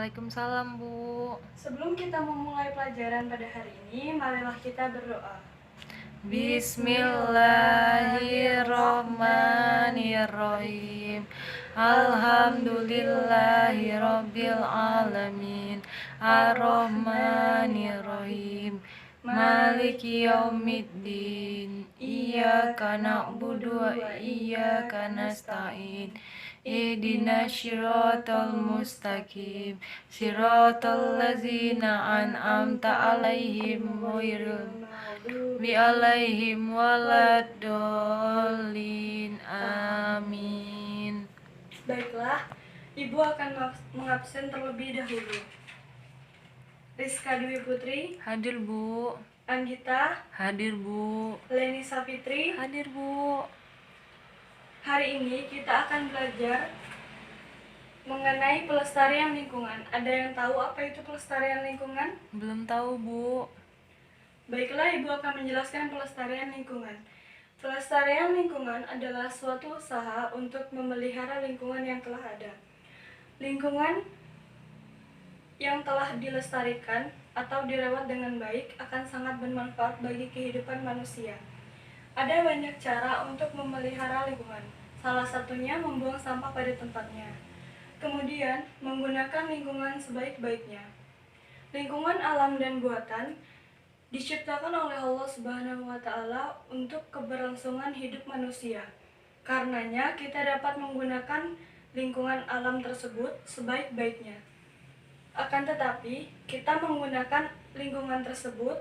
Waalaikumsalam, Bu. Sebelum kita memulai pelajaran pada hari ini, marilah kita berdoa. Bismillahirrohmanirrohim. Alhamdulillahirabbil alamin. Ar-Rahmanirrahim. Maliki yaumiddin. Iyyaka na'budu wa iyyaka nasta'in. Ihdinas siratal mustaqim. Siratal ladzina an'amta 'alaihim ghairil maghdubi 'alaihim waladdallin. Amin. Baiklah, Ibu akan mengabsen terlebih dahulu. Rizka Dwi Putri, Hadir, Bu. Anggita, Hadir, Bu. Leni Safitri. Hadir, Bu. Hari ini kita akan belajar mengenai pelestarian lingkungan. Ada yang tahu apa itu pelestarian lingkungan? Belum tahu, Bu. Baiklah, Ibu akan menjelaskan pelestarian lingkungan. Pelestarian lingkungan adalah suatu usaha untuk memelihara lingkungan yang telah ada. Lingkungan yang telah dilestarikan atau dirawat dengan baik akan sangat bermanfaat bagi kehidupan manusia. Ada banyak cara untuk memelihara lingkungan. Salah satunya membuang sampah pada tempatnya. Kemudian, menggunakan lingkungan sebaik-baiknya. Lingkungan alam dan buatan diciptakan oleh Allah Subhanahu wa Ta'ala untuk keberlangsungan hidup manusia. Karenanya, kita dapat menggunakan lingkungan alam tersebut sebaik-baiknya. Akan tetapi, kita menggunakan lingkungan tersebut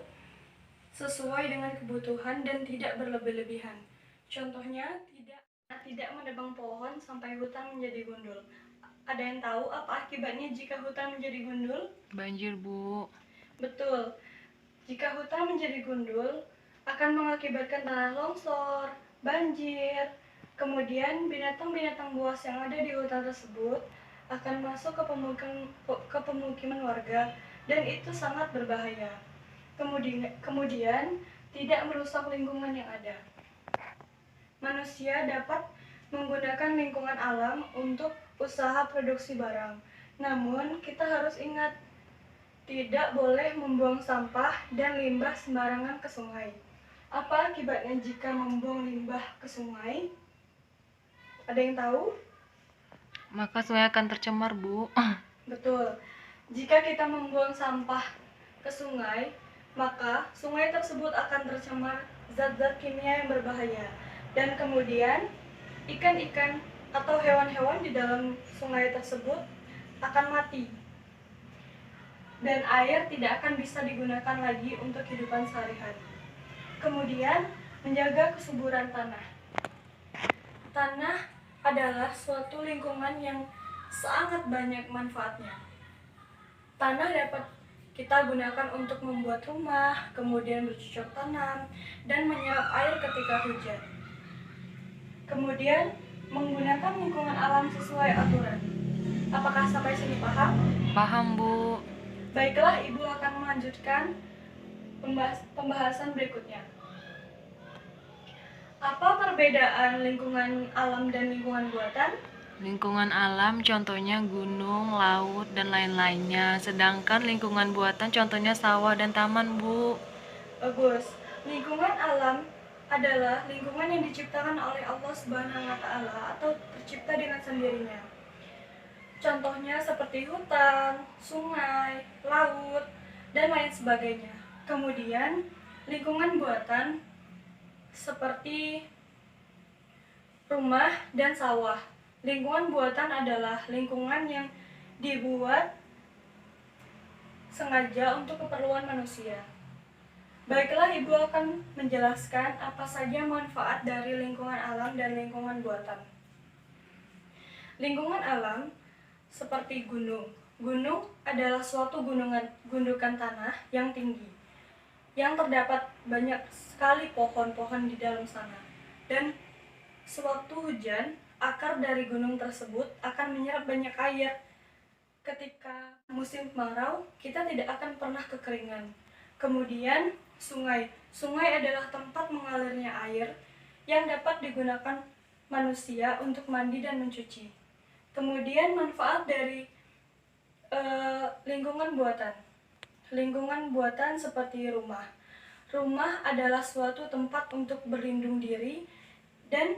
sesuai dengan kebutuhan dan tidak berlebih-lebihan. Contohnya, tidak menebang pohon sampai hutan menjadi gundul. Ada yang tahu apa akibatnya jika hutan menjadi gundul? Banjir, Bu. Betul. Jika hutan menjadi gundul, akan mengakibatkan tanah longsor, banjir. Kemudian binatang-binatang buas yang ada di hutan tersebut akan masuk ke pemukiman warga, dan itu sangat berbahaya. Kemudian tidak merusak lingkungan yang ada. Manusia dapat menggunakan lingkungan alam untuk usaha produksi barang. Namun, kita harus ingat, tidak boleh membuang sampah dan limbah sembarangan ke sungai. Apa akibatnya jika membuang limbah ke sungai? Ada yang tahu? Maka sungai akan tercemar, Bu. Betul. Jika kita membuang sampah ke sungai, maka sungai tersebut akan tercemar zat-zat kimia yang berbahaya. Dan kemudian, ikan-ikan atau hewan-hewan di dalam sungai tersebut akan mati. Dan air tidak akan bisa digunakan lagi untuk kehidupan sehari-hari. Kemudian, menjaga kesuburan tanah. Tanah adalah suatu lingkungan yang sangat banyak manfaatnya. Tanah dapat kita gunakan untuk membuat rumah, kemudian bercocok tanam, dan menyerap air ketika hujan. Kemudian, menggunakan lingkungan alam sesuai aturan. Apakah sampai sini paham? Paham, Bu. Baiklah, Ibu akan melanjutkan pembahasan berikutnya. Apa perbedaan lingkungan alam dan lingkungan buatan? Lingkungan alam contohnya gunung, laut, dan lain-lainnya. Sedangkan lingkungan buatan contohnya sawah dan taman, Bu. Bagus. Lingkungan alam adalah lingkungan yang diciptakan oleh Allah Subhanahu wa Ta'ala atau tercipta dengan sendirinya. Contohnya seperti hutan, sungai, laut, dan lain sebagainya. Kemudian, lingkungan buatan seperti rumah dan sawah. Lingkungan buatan adalah lingkungan yang dibuat sengaja untuk keperluan manusia. Baiklah, Ibu akan menjelaskan apa saja manfaat dari lingkungan alam dan lingkungan buatan. Lingkungan alam seperti gunung. Gunung adalah suatu gundukan tanah yang tinggi, yang terdapat banyak sekali pohon-pohon di dalam sana. Dan sewaktu hujan, akar dari gunung tersebut akan menyerap banyak air. Ketika musim kemarau, kita tidak akan pernah kekeringan. Kemudian, sungai. Sungai adalah tempat mengalirnya air yang dapat digunakan manusia untuk mandi dan mencuci. Kemudian, manfaat dari Lingkungan buatan. Lingkungan buatan seperti rumah. Rumah adalah suatu tempat untuk berlindung diri dan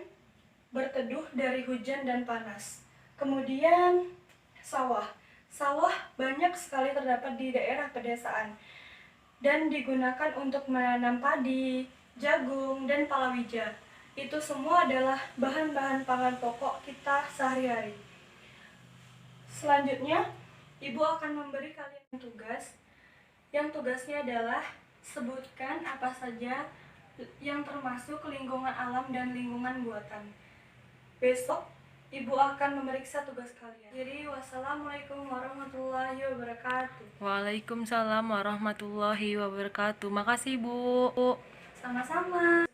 berteduh dari hujan dan panas. Kemudian sawah. Sawah banyak sekali terdapat di daerah pedesaan dan digunakan untuk menanam padi, jagung, dan palawija. Itu semua adalah bahan-bahan pangan pokok kita sehari-hari. Selanjutnya, Ibu akan memberi kalian tugas yang tugasnya adalah sebutkan apa saja yang termasuk lingkungan alam dan lingkungan buatan. Besok Ibu akan memeriksa tugas kalian. Jadi wassalamualaikum warahmatullahi wabarakatuh. Waalaikumsalam warahmatullahi wabarakatuh. Makasih, Bu. Sama-sama.